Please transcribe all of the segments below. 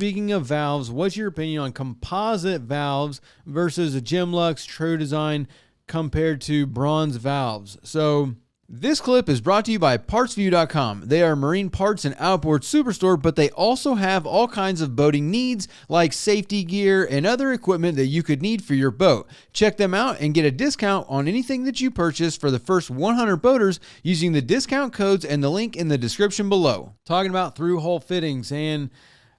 speaking of valves, what's your opinion on composite valves versus a Gemlux True design compared to bronze valves? So this clip is brought to you by PartsView.com. They are a marine parts and outboard superstore, but they also have all kinds of boating needs like safety gear and other equipment that you could need for your boat. Check them out and get a discount on anything that you purchase for the first 100 boaters using the discount codes and the link in the description below. Talking about through hole fittings, and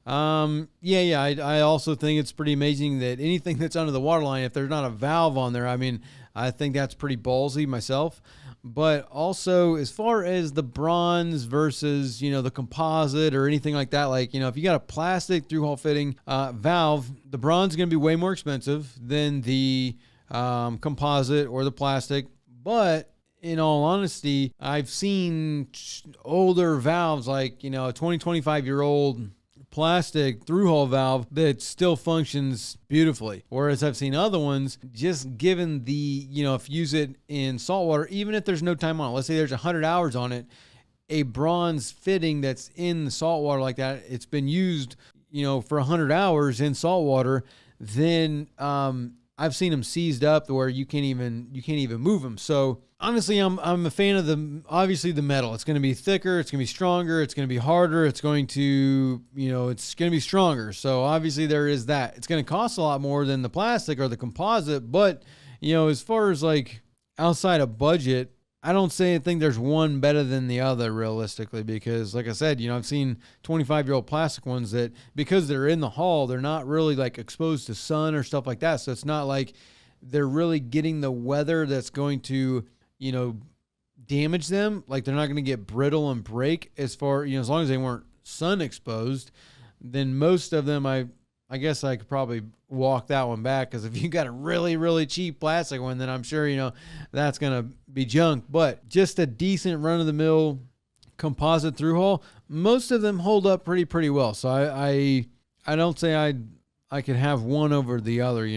I also think it's pretty amazing that anything that's under the waterline, if there's not a valve on there, I mean, I think that's pretty ballsy myself. But also, as far as the bronze versus, the composite or anything like that, like, if you got a plastic through-hole fitting valve, the bronze is going to be way more expensive than the composite or the plastic. But in all honesty, I've seen older valves, like, a 25-year-old plastic through-hole valve that still functions beautifully. Whereas I've seen other ones, just given the, if you use it in saltwater, even if there's no time on it, let's say there's 100 hours on it, a bronze fitting that's in the saltwater like that, it's been used, for 100 hours in saltwater, then I've seen them seized up to where you can't even move them. So honestly, I'm a fan of obviously the metal. It's going to be thicker, it's going to be stronger, it's going to be harder, it's going to, it's going to be stronger. So obviously there is that. It's going to cost a lot more than the plastic or the composite, but as far as like outside of budget, I don't think there's one better than the other realistically, because like I said, I've seen 25-year-old plastic ones that, because they're in the hull, they're not really like exposed to sun or stuff like that. So it's not like they're really getting the weather that's going to, damage them. Like they're not going to get brittle and break as long as they weren't sun exposed. Then most of them, I guess I could probably walk that one back, because if you got a really, really cheap plastic one, then I'm sure, that's going to be junk. But just a decent run-of-the-mill composite through-hull, most of them hold up pretty well. So I don't say I could have one over the other,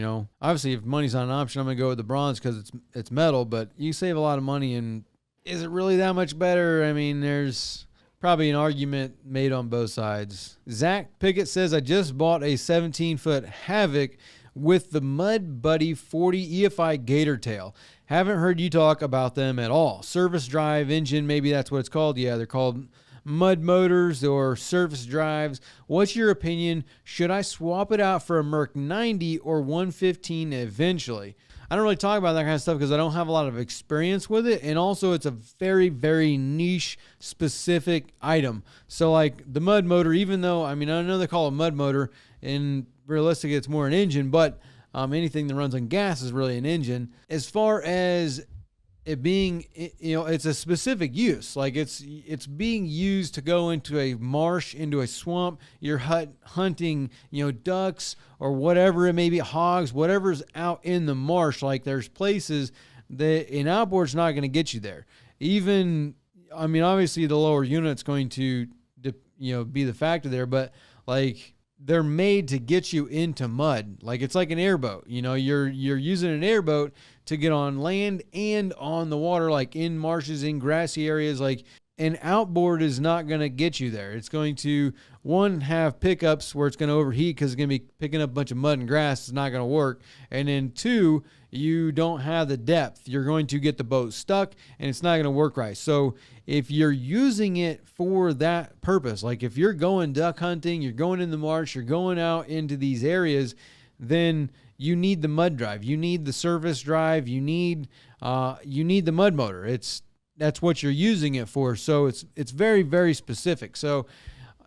Obviously, if money's not an option, I'm going to go with the bronze because it's metal, but you save a lot of money, and is it really that much better? I mean, there's probably an argument made on both sides. Zach Pickett says, I just bought a 17-foot Havoc with the Mud Buddy 40 EFI Gator Tail. Haven't heard you talk about them at all. Service drive engine, maybe that's what it's called. Yeah, they're called mud motors or surface drives. What's your opinion? Should I swap it out for a Merc 90 or 115 eventually? I don't really talk about that kind of stuff because I don't have a lot of experience with it. And also it's a very, very niche specific item. So like the mud motor, even though, I know they call it a mud motor, and realistically it's more an engine, but anything that runs on gas is really an engine. As far as it being, it's a specific use. Like it's being used to go into a marsh, into a swamp. You're hunting, ducks or whatever it may be, hogs, whatever's out in the marsh. Like there's places that an outboard's not going to get you there. Even, obviously the lower unit's going to, be the factor there, but like they're made to get you into mud. Like it's like an airboat. You're using an airboat to get on land and on the water, like in marshes, in grassy areas. Like an outboard is not going to get you there. It's going to, one, have pickups where it's going to overheat because it's going to be picking up a bunch of mud and grass. It's not going to work. And then two, you don't have the depth. You're going to get the boat stuck and it's not going to work right. So if you're using it for that purpose, like if you're going duck hunting, you're going in the marsh, you're going out into these areas, then you need the mud drive. You need the service drive. You need the mud motor. That's what you're using it for. So it's very, very specific. So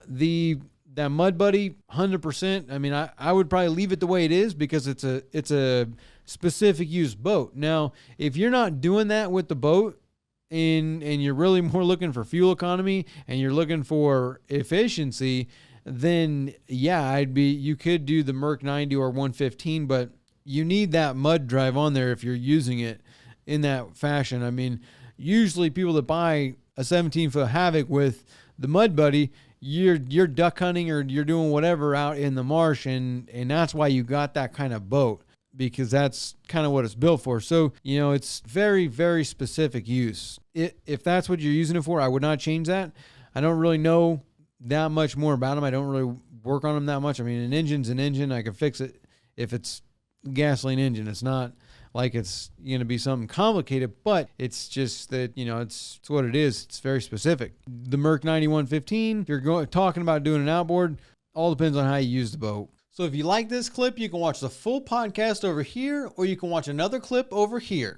that Mud Buddy, 100%. I would probably leave it the way it is because it's a specific use boat. Now, if you're not doing that with the boat and you're really more looking for fuel economy and you're looking for efficiency, then yeah, you could do the Merc 90 or 115, but you need that mud drive on there if you're using it in that fashion. Usually people that buy a 17-foot Havoc with the Mud Buddy, you're duck hunting or you're doing whatever out in the marsh, and that's why you got that kind of boat, because that's kind of what it's built for. So, it's very, very specific use. If that's what you're using it for, I would not change that. I don't really know that much more about them. I don't really work on them that much. I mean, an engine's an engine. I can fix it if it's a gasoline engine. It's not like it's going to be something complicated, but it's just that, it's what it is. It's very specific. The Merc 9115, if you're talking about doing an outboard, all depends on how you use the boat. So if you like this clip, you can watch the full podcast over here, or you can watch another clip over here.